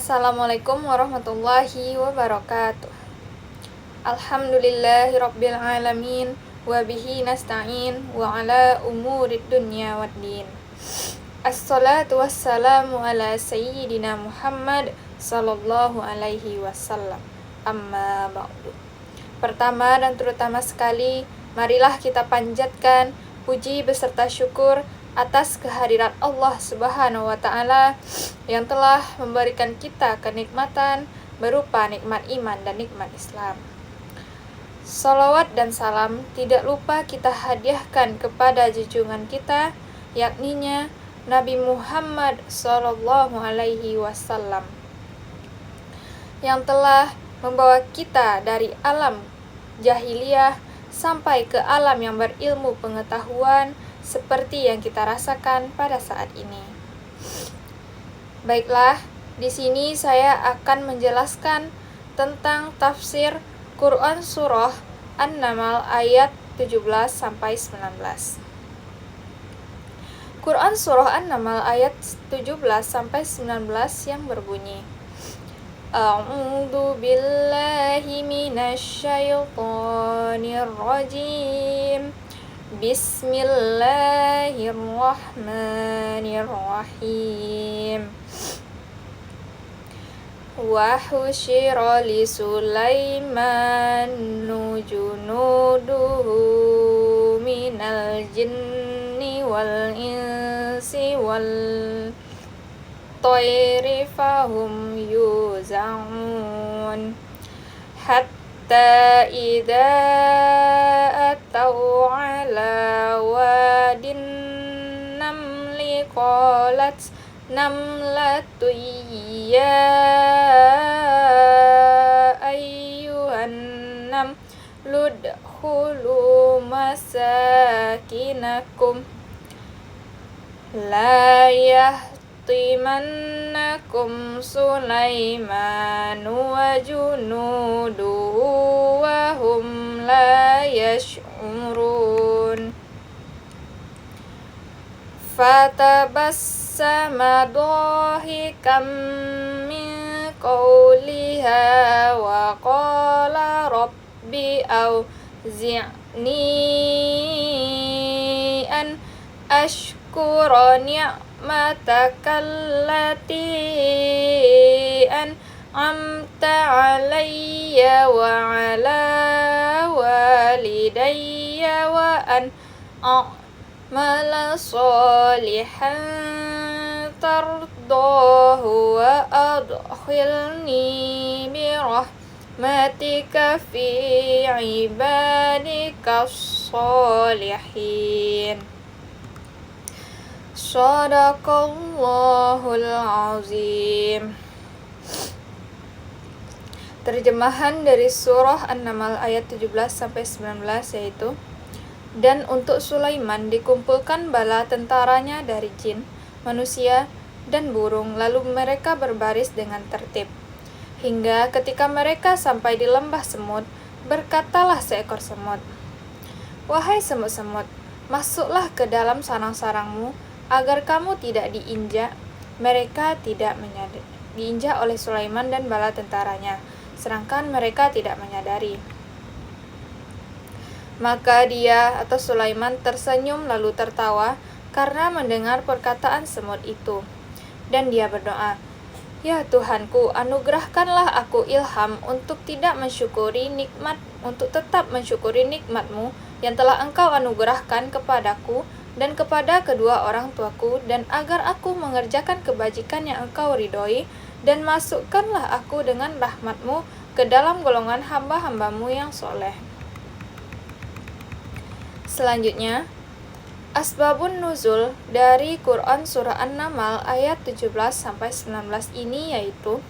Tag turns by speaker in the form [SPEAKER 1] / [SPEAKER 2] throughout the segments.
[SPEAKER 1] Assalamualaikum warahmatullahi wabarakatuh. Alhamdulillahirabbil alamin wa bihi nasta'in wa ala umurid dunya waddin. Assalatu wassalamu ala sayyidina Muhammad sallallahu alaihi wasallam. Amma ba'du. Pertama dan terutama sekali, marilah kita panjatkan puji beserta syukur atas kehadirat Allah Subhanahu wa Ta'ala yang telah memberikan kita kenikmatan berupa nikmat iman dan nikmat Islam. Salawat dan salam tidak lupa kita hadiahkan kepada junjungan kita, yakninya Nabi Muhammad sallallahu alaihi wasallam, yang telah membawa kita dari alam jahiliyah sampai ke alam yang berilmu pengetahuan seperti yang kita rasakan pada saat ini. Baiklah, di sini saya akan menjelaskan tentang tafsir Quran surah An-Naml ayat 17 sampai 19. Quran surah An-Naml ayat 17 sampai 19 yang berbunyi: A'udzu billahi minasy syaithanir rajim. Bismillahirrahmanirrahim. Wa husyira li Sulaimanu junuduhu minal jinni wal insi wal tayri fahum yuza'un hatta idza atau ala wadin namli qalat namlatu ya ayyuhan nam ludkhulu masakinakum la yahtimannakum Sulaiman wa junuduhu wa hum la yash'urun. Fatabassama dhahikan min qawliha wa qala rabbi awzi'ni an ashkura ni'mataka allati an'amta alayya wa ala walidayya wa an a'mala salihan tardahu wa adkhilni birahmatika fi ibadika sholihin. Shadaqallahul azim. Terjemahan dari surah An-Naml ayat 17 sampai 19 yaitu: Dan untuk Sulaiman dikumpulkan bala tentaranya dari jin, manusia, dan burung, lalu mereka berbaris dengan tertib. Hingga ketika mereka sampai di lembah semut, berkatalah seekor semut, "Wahai semut-semut, masuklah ke dalam sarang-sarangmu, agar kamu tidak diinjak." Mereka tidak diinjak oleh Sulaiman dan bala tentaranya, sedangkan mereka tidak menyadari. Maka dia atau Sulaiman tersenyum lalu tertawa karena mendengar perkataan semut itu. Dan dia berdoa, "Ya Tuhanku, anugerahkanlah aku ilham untuk tetap mensyukuri nikmat-Mu yang telah Engkau anugerahkan kepadaku dan kepada kedua orang tuaku, dan agar aku mengerjakan kebajikan yang Engkau ridhoi, dan masukkanlah aku dengan rahmat-Mu ke dalam golongan hamba-hamba-Mu yang soleh." Selanjutnya, asbabun nuzul dari Quran surah An-Naml ayat 17 sampai 19 ini yaitu: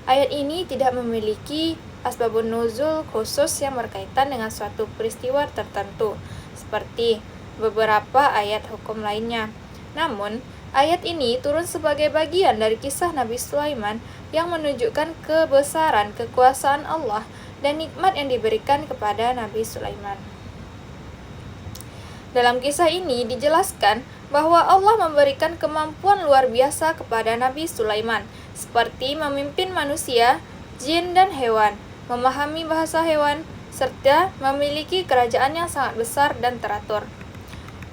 [SPEAKER 1] ayat ini tidak memiliki asbabun nuzul khusus yang berkaitan dengan suatu peristiwa tertentu seperti beberapa ayat hukum lainnya. Namun, ayat ini turun sebagai bagian dari kisah Nabi Sulaiman yang menunjukkan kebesaran kekuasaan Allah dan nikmat yang diberikan kepada Nabi Sulaiman. Dalam kisah ini dijelaskan bahwa Allah memberikan kemampuan luar biasa kepada Nabi Sulaiman, seperti memimpin manusia, jin, dan hewan, memahami bahasa hewan, serta memiliki kerajaan yang sangat besar dan teratur.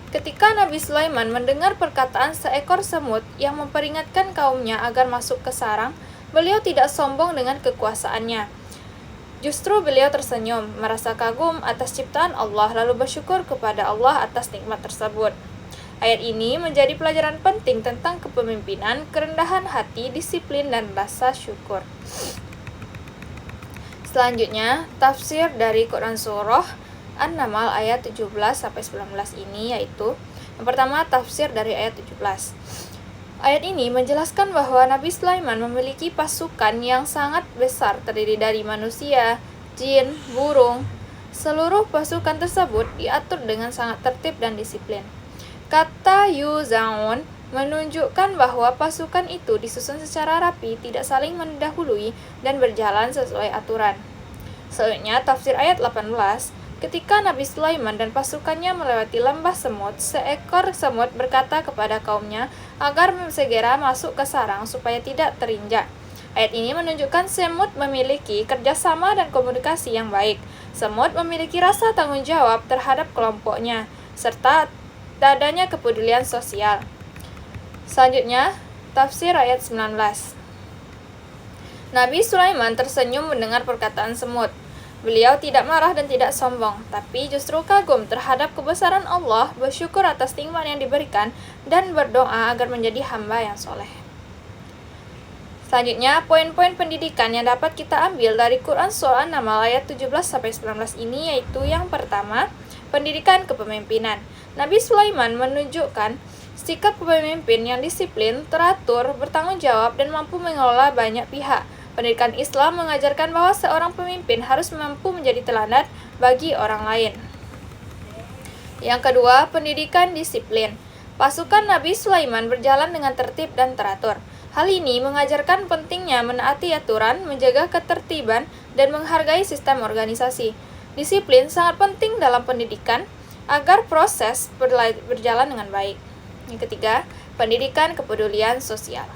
[SPEAKER 1] Ketika Nabi Sulaiman mendengar perkataan seekor semut yang memperingatkan kaumnya agar masuk ke sarang, beliau tidak sombong dengan kekuasaannya. Justru beliau tersenyum, merasa kagum atas ciptaan Allah, lalu bersyukur kepada Allah atas nikmat tersebut. Ayat ini menjadi pelajaran penting tentang kepemimpinan, kerendahan hati, disiplin, dan rasa syukur. Selanjutnya, tafsir dari Quran Surah An-Naml ayat 17-19 ini yaitu yang pertama, tafsir dari ayat 17. Ayat ini menjelaskan bahwa Nabi Sulaiman memiliki pasukan yang sangat besar terdiri dari manusia, jin, burung. Seluruh pasukan tersebut diatur dengan sangat tertib dan disiplin. Kata yuzaun menunjukkan bahwa pasukan itu disusun secara rapi, tidak saling mendahului, dan berjalan sesuai aturan. Selanjutnya, tafsir ayat 18. Ketika Nabi Sulaiman dan pasukannya melewati lembah semut, seekor semut berkata kepada kaumnya agar segera masuk ke sarang supaya tidak terinjak. Ayat ini menunjukkan semut memiliki kerjasama dan komunikasi yang baik. Semut memiliki rasa tanggung jawab terhadap kelompoknya, serta adanya kepedulian sosial. Selanjutnya, tafsir ayat 19. Nabi Sulaiman tersenyum mendengar perkataan semut. Beliau tidak marah dan tidak sombong, tapi justru kagum terhadap kebesaran Allah, bersyukur atas nikmat yang diberikan, dan berdoa agar menjadi hamba yang soleh. Selanjutnya, poin-poin pendidikan yang dapat kita ambil dari Quran Surah An-Naml ayat 17-19 ini yaitu yang pertama, pendidikan kepemimpinan. Nabi Sulaiman menunjukkan sikap pemimpin yang disiplin, teratur, bertanggung jawab, dan mampu mengelola banyak pihak. Pendidikan Islam mengajarkan bahwa seorang pemimpin harus mampu menjadi teladan bagi orang lain. Yang kedua, pendidikan disiplin. Pasukan Nabi Sulaiman berjalan dengan tertib dan teratur. Hal ini mengajarkan pentingnya menaati aturan, menjaga ketertiban, dan menghargai sistem organisasi. Disiplin sangat penting dalam pendidikan agar proses berjalan dengan baik. Yang ketiga, pendidikan kepedulian sosial.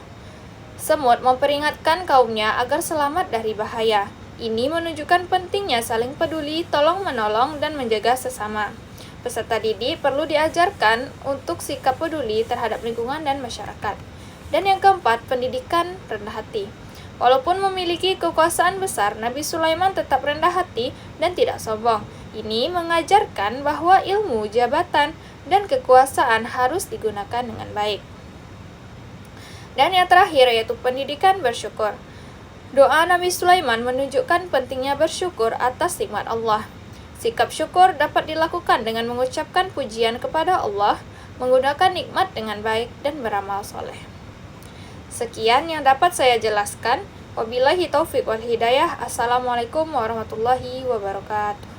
[SPEAKER 1] Semut memperingatkan kaumnya agar selamat dari bahaya. Ini menunjukkan pentingnya saling peduli, tolong-menolong, dan menjaga sesama. Peserta didik perlu diajarkan untuk sikap peduli terhadap lingkungan dan masyarakat. Dan yang keempat, pendidikan rendah hati. Walaupun memiliki kekuasaan besar, Nabi Sulaiman tetap rendah hati dan tidak sombong. Ini mengajarkan bahwa ilmu, jabatan, dan kekuasaan harus digunakan dengan baik. Dan yang terakhir yaitu pendidikan bersyukur. Doa Nabi Sulaiman menunjukkan pentingnya bersyukur atas nikmat Allah. Sikap syukur dapat dilakukan dengan mengucapkan pujian kepada Allah, menggunakan nikmat dengan baik, dan beramal soleh. Sekian yang dapat saya jelaskan. Wabillahi taufiq wal hidayah. Assalamualaikum warahmatullahi wabarakatuh.